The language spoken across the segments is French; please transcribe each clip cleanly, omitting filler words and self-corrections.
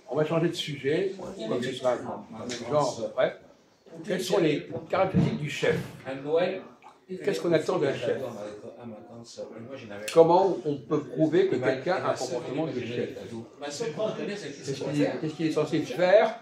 On va changer de sujet, comme ce sera le même genre après. Quelles sont les caractéristiques du chef? Qu'est-ce qu'on attend d'un chef? Comment on peut prouver que quelqu'un a un comportement de chef? Qu'est-ce qu'il est censé faire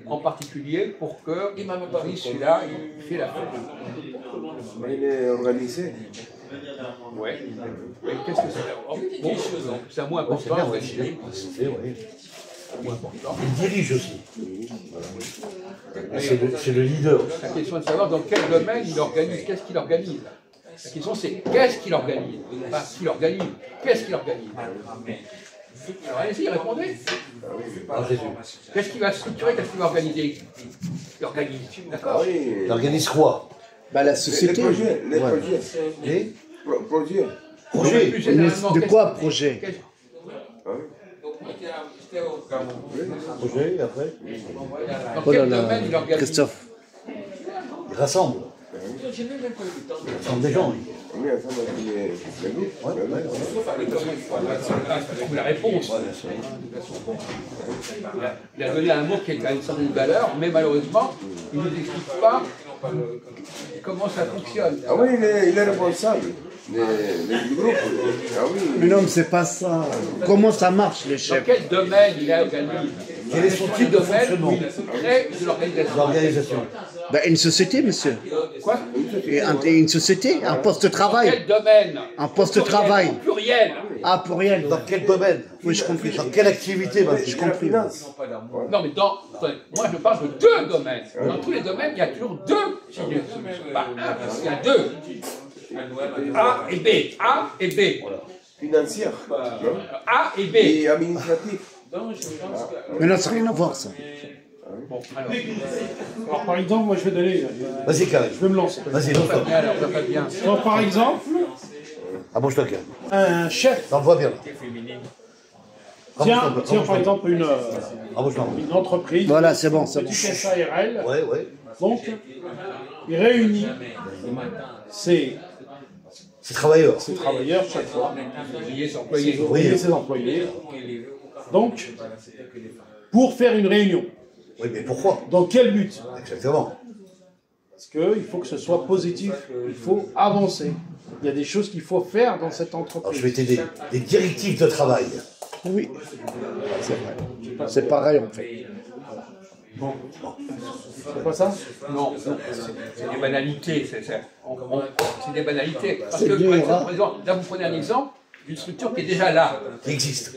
en particulier pour que celui-là, il fait la fête? Il est organisé. Oui. Qu'est-ce que c'est? Bon, c'est un mot important. Il dirige aussi. C'est le leader. La question est de savoir dans quel domaine il organise, qu'est-ce qu'il organise. La question c'est qu'est-ce qu'il organise, pas qui l'organise, qu'est-ce qu'il organise. Alors allez-y, répondez. Qu'est-ce qu'il va structurer, qu'est-ce qu'il va organiser? Il organise, d'accord? Il organise quoi? Bah, la société. Les projets. Les Projets. projets. De quoi projet? Projet, après. Dans Oh là quel là, domaine il organise? Christophe. Il rassemble. Il rassemble des gens. On est ensemble avec les groupes. Trouve la réponse. Il a donné un mot qui a une certaine valeur, mais malheureusement, il ne nous explique pas comment ça fonctionne. Ah oui, il est responsable du groupe. Ah oui. Mais non, mais c'est pas ça. Comment ça marche, le Dans chef? quel domaine il organise? Quel est son type de fonctionnement? Il crée de l'organisation. L'organisation. Bah, une société, monsieur. Quoi? Une société, un poste de Dans travail. quel domaine? Un poste de travail. Au pluriel. Ah, pour rien. Dans quel domaine? Oui, je comprends. Dans quelle activité, madame? Je comprends. Non, mais moi je parle de deux domaines. Dans tous les domaines, il y a toujours deux. Pas un, il y a deux. A et B. A et B. Financière. A et B. Et administratif. Mais non, ça n'a rien à voir, ça. Bon, alors. Alors par exemple, moi je vais donner, Vas-y, Karim. je vais me lancer. Vas-y, Ça lance-toi. va bien, alors, ça va bien. Donc par exemple, Abouche-toi, Karim. un chef T'en vois bien. tient par exemple Abouche-toi. une entreprise, Voilà, c'est bon, c'est bon. petite SARL, Ouais, ouais. donc il réunit ses travailleurs. travailleurs chaque fois, Ouvriers, employés. et ses employés, donc pour faire une réunion. Oui, mais pourquoi? Dans quel but? Exactement. Parce qu'il faut que ce soit positif, il faut avancer. Il y a des choses qu'il faut faire dans cette Alors, je entreprise. vais t'aider. Des directives de travail. Oui, c'est vrai. C'est pareil, en fait. C'est pas ça? Non, c'est des banalités. C'est des banalités. Parce C'est que, bien, par exemple, là, vous prenez un exemple d'une structure qui est déjà là. Qui existe.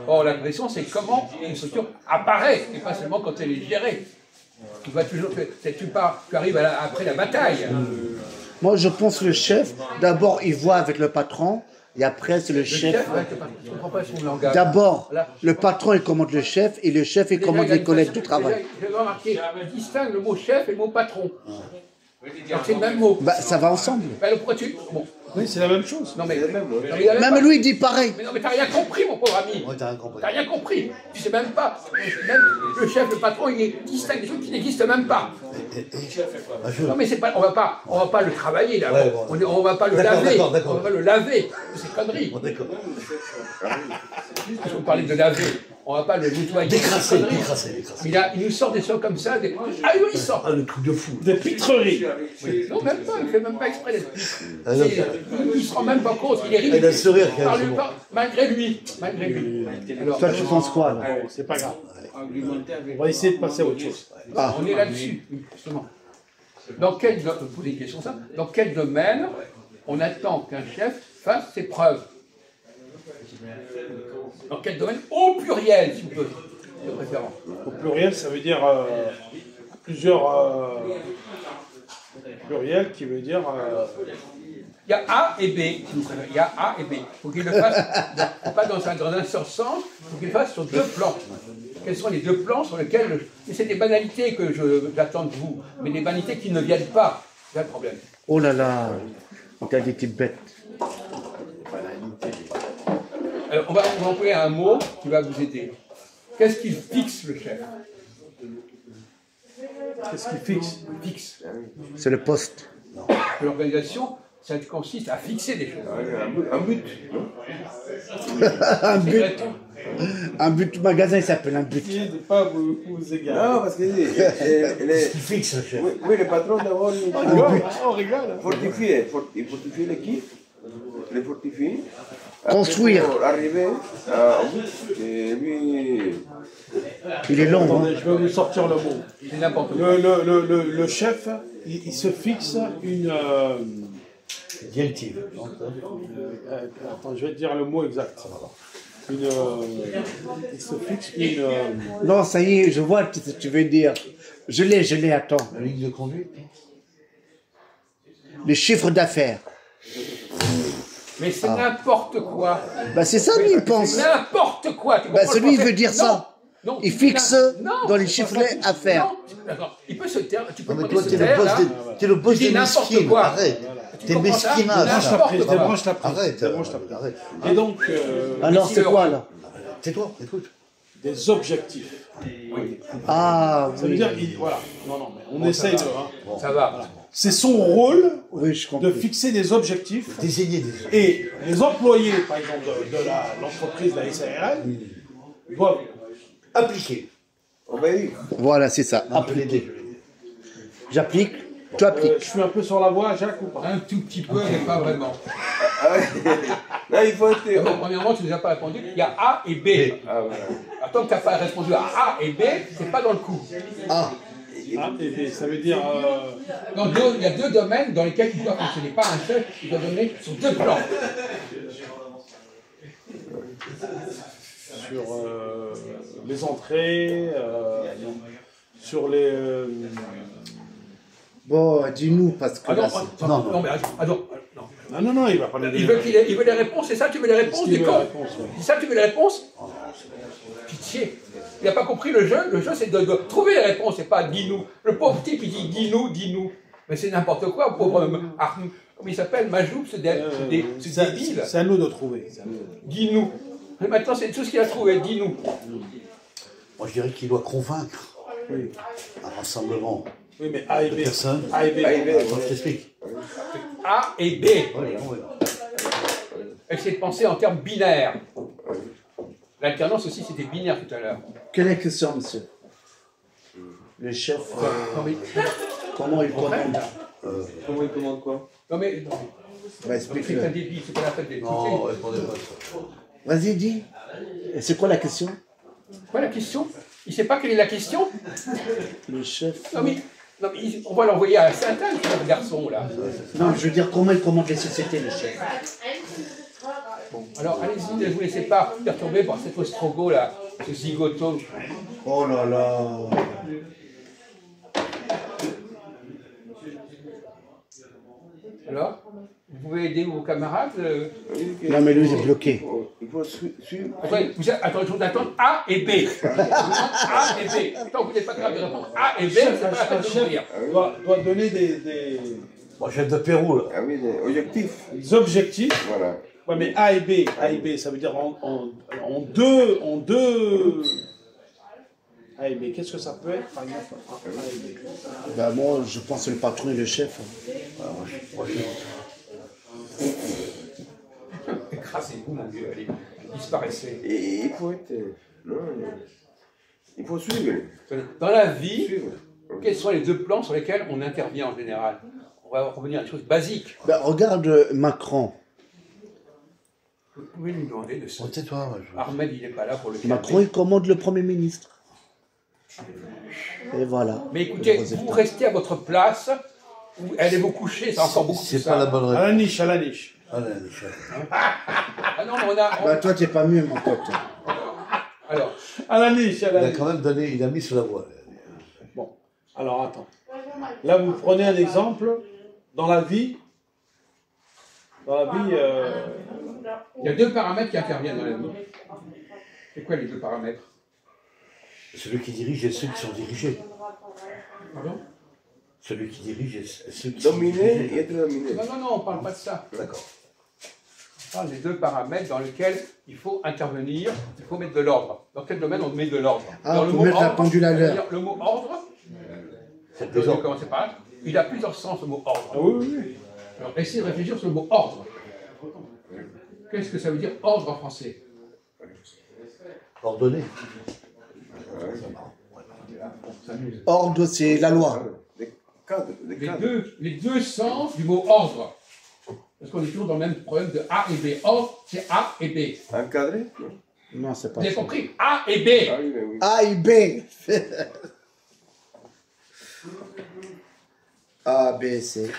Or, la question, c'est comment une structure apparaît, et pas seulement quand elle est gérée. Tu vas toujours, tu arrives après la bataille. Moi, je pense que le chef, d'abord, il voit avec le patron, et après, c'est le chef. Je ne comprends pas son langage. D'abord, le patron, il commande le chef, et le chef, il commande les collègues de travail. J'ai remarqué, il distingue le mot chef et le mot patron. Donc c'est le même mot. Bah, ça va ensemble. Ben, pourquoi tu... Bon. Oui, c'est la même chose. Non, mais... Même lui, il dit pareil. Mais non, mais t'as rien compris, mon pauvre ami. Ouais, t'as rien compris. T'as rien compris. Tu sais même pas. Même le chef, le patron, il distingue des choses qui n'existent même pas. Non, mais c'est pas, on va pas le travailler là. Ouais, bon. On va pas le D'accord, laver. d'accord. On va pas le laver. C'est connerie. Bon, d'accord. Parce qu'on parlait de laver. On va pas le nettoyer. Décrasser, C'est connerie. décrasser. Il nous sort des choses comme ça. Ahurissants. Ah, le truc de fou. Des pitreries. Non, même pas. Il fait même pas exprès d'être. Ah, non. Il se rend même pas compte. Il est ridicule. Il a le sourire, quand même, Par c'est lui, bon. malgré lui. Malgré lui. Alors, Toi, tu penses quoi, là? C'est pas grave. On va essayer de passer à autre chose. on est là-dessus, justement. Dans quel poser une question simple. Dans quel domaine on attend qu'un chef fasse ses preuves? Dans quel domaine? Au pluriel, si vous pouvez, de préférence. Au pluriel, ça veut dire plusieurs pluriel qui veut dire Il y a A et B, si vous préférez. Il y a A et B. Il faut qu'il le fasse, pas dans un seul sens, il faut qu'il le fasse sur deux plans. Quels sont les deux plans sur lesquels... Et c'est des banalités que j'attends de vous, mais des banalités qui ne viennent pas. C'est le problème. Oh là là, t'as des petites bêtes. Alors, on va employer un mot qui va vous aider. Qu'est-ce qu'il fixe, le chef? qu'est-ce qui fixe? Fixe. C'est le poste. L'organisation, ça consiste à fixer des choses. Un but, non? Un but, un but magasin, il s'appelle un but. Essayez de pas vous égarer. Non, parce que Il fixe, le chef. oui, le patron d'abord il On rigole. il fortifie l'équipe, le fortifie. Construire. Pour arriver au but. Et lui, Il est long, Attendez, hein. je vais vous sortir le mot. C'est n'importe quoi. Le chef, il se fixe une... Directive. attends, je vais te dire le mot exact. Il se fixe une... Non, ça y est, je vois ce que tu veux dire. Je l'ai, attends. La ligne de conduite. Le chiffre d'affaires. Mais c'est n'importe quoi. Bah, c'est ça, lui, il pense. C'est n'importe quoi. Tu Bah, comprends celui, le il veut français? dire ça. Non, Il tu- fixe non, dans les c'est chiffres pas ça. d'affaires. Non, d'accord. Il peut se taire. Tu peux Non, mais pas toi, se t'es le taire, boss là. des, t'es le boss Tu dis des n'importe mesquines. quoi. Arrête. Tu T'es comprends ça? mesquinage. N'importe quoi. Débranche la prise. Arrête. Débranche la prise. Arrête. Et donc, Alors, c'est quoi, là? Tais-toi, écoute. des objectifs. Ah, Ça veut oui. dire, voilà. Non, non, mais on essaye de... hein. Ça va. C'est son rôle Oui, je de comprends. fixer des objectifs. Désigner des objectifs. Et les employés, par exemple, de l'entreprise, la SARL, doivent Appliquer. obéir. Voilà, c'est ça. Un peu l'aider. J'applique, tu appliques. je suis un peu sur la voie, Jacques, ou pas? Un tout petit peu, mais pas vraiment. Ah ouais. Non, il faut être. D'abord, premièrement, tu ne nous as pas répondu. Il y a A et B. Ah, voilà. Tant que tu n'as pas répondu à A et B, c'est pas dans le coup. Ah, Ah, et ça veut dire... Donc, il y a deux domaines dans lesquels tu dois fonctionner. Pas un seul, tu dois donner sur deux plans. sur les entrées, sur les... bon, dis-nous, parce que Ah non, là, non, mais non. Ah non, non, il va pas les Il veut les réponses, c'est ça, tu veux les réponses, Est-ce qu'il des veut cons. les réponses, ouais. C'est ça, tu veux les réponses. Pitié. Il n'a pas compris le jeu. Le jeu, c'est de trouver les réponses, c'est pas dis-nous. Le pauvre type, il dit dis-nous, dis-nous. Mais c'est n'importe quoi, le pauvre Arnoux. Comment il s'appelle Majoub, ce débile. C'est à nous de trouver. Dis-nous. Et maintenant, c'est tout ce qu'il a trouvé, dis-nous. Moi, je dirais qu'il doit convaincre Oui. un rassemblement Oui, mais A et de B. personnes. A et B. Attends, je t'explique. A et B. Ouais, ouais. Essayez de penser en termes binaires. L'alternance aussi, c'était binaire tout à l'heure. quelle est la question, monsieur? Le chef, Non mais, comment il commande? Comment il commande quoi? non mais, Bah, c'est un explique-le. débile, c'est pas la peine d'écouter. Non, répondez pas à ça. Vas-y, dis. Et c'est quoi la question? Quoi la question? Il sait pas quelle est la question? Le chef. Non mais on va l'envoyer à Sainte-Anne, ce garçon là. Non, je veux dire, comment il commande les sociétés, le chef? Alors allez-y, ne vous laissez pas perturber par cet ostrogo là, ce zigoto. Oh là là. Alors, vous pouvez aider vos camarades Non, mais lui, il est bloqué. Il faut suivre. Attendez, attends, je vous attends A et B. A et B. Tant que vous n'êtes pas capable de répondre A et B, c'est pas la peine de chef mourir. doit donner des Moi, chef de Pérou, là. Ah oui, objectif. objectifs. Voilà. Ouais, mais A et B. A et B, ça veut dire en deux... A et B, qu'est-ce que ça peut être, par exemple, A et B? Bah, moi, je pense que le patron et le chef. Écrasez-vous, mon Dieu, allez, disparaissez. Et il faut être. Non, il faut suivre. Dans la vie, Suivre. quels sont les deux plans sur lesquels on intervient en général? On va revenir à des choses basiques. Bah, regarde Macron. Vous pouvez lui demander de se... Oh, tais-toi. moi, je- Ahmed, il n'est pas là pour le Macron, calmer. il commande le Premier ministre. Et voilà. Mais écoutez, vous restez à votre place, ou allez vous coucher, c'est encore beaucoup plus C'est pas la simple. bonne À la réponse. niche, à la niche. Ah, là, les chefs. Ah non, mais Bah, toi, t'es pas mieux, mon pote. alors, À la niche, à Il la a niche. quand même donné, il a mis sur la voie. Bon, alors attends. Là, vous prenez un exemple dans la vie. Dans la vie, il y a deux paramètres qui interviennent dans la vie. C'est quoi les deux paramètres? Celui qui dirige et ceux qui sont dirigés. Pardon? Celui qui dirige et ceux qui sont Dominer et dirigés. être dominé. Non, non, non, on ne parle pas de ça. D'accord. On parle des deux paramètres dans lesquels il faut intervenir, il faut mettre de l'ordre. Dans quel domaine on met de l'ordre? Ah, Dans le faut mot mettre la ordre, pendule à l'heure. c'est-à-dire le mot ordre, C'est je vais désordre. commencer par là, il a plusieurs sens, le mot ordre. ah oui, oui, oui. Alors, essayez de réfléchir sur le mot ordre. Qu'est-ce que ça veut dire ordre en français? Ordonné. Ordre, c'est la loi. Des cadres, des cadres. Les deux sens du mot ordre. Parce qu'on est toujours dans le même problème de A et B. Ordre, c'est A et B. Encadré? Non. Non, c'est Vous pas avez ça. compris? A et B. Ah oui, mais oui. A et B. A, B, C.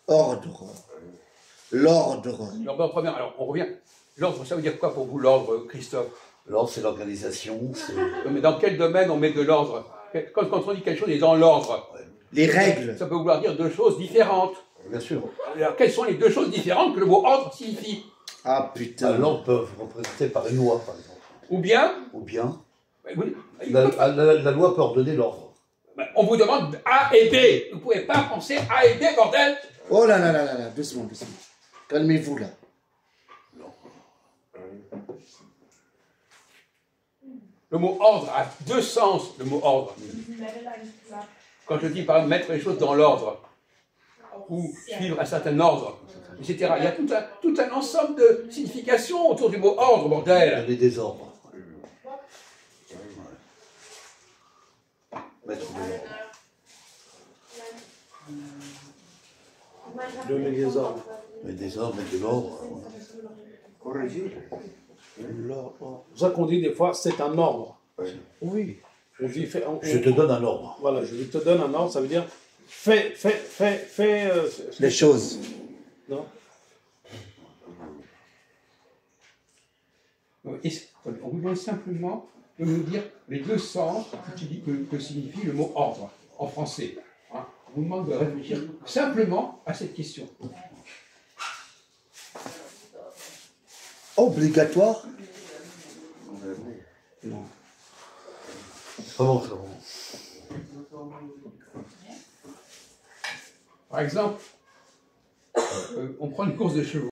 Ordre. L'ordre. Alors, on revient. L'ordre, ça veut dire quoi pour vous, l'ordre, Christophe? L'ordre, c'est l'organisation. Mais dans quel domaine on met de l'ordre? Quand on dit quelque chose est dans l'ordre, Les règles. ça peut vouloir dire deux choses différentes. Bien sûr. Alors, quelles sont les deux choses différentes que le mot ordre signifie? Ah putain. L'ordre peut être représenté par une loi, par exemple. Ou bien, Ou bien, oui, la loi peut ordonner l'ordre. on vous demande A et B. Vous ne pouvez pas penser A et B, bordel. Oh là là là là là, doucement, doucement. Calmez-vous là. Le mot ordre a deux sens, le mot ordre. Quand je dis par exemple mettre les choses dans l'ordre, ou suivre un certain ordre, etc. Il y a tout un ensemble de significations autour du mot ordre, bordel. Donner des ordres. Mettre de l'ordre. Donner des ordres. Mettre des ordres, mettre de l'ordre. Corriger. C'est ça qu'on dit des fois, c'est un ordre. Oui. On dit, Je te donne un ordre. Voilà, je te donne un ordre, ça veut dire fais. Les choses. Non. On vous demande simplement de nous dire les deux sens que signifie le mot ordre en français. Hein. On vous demande de réfléchir simplement à cette question. Obligatoire. C'est pas bon, c'est pas bon. Par exemple, on prend une course de chevaux.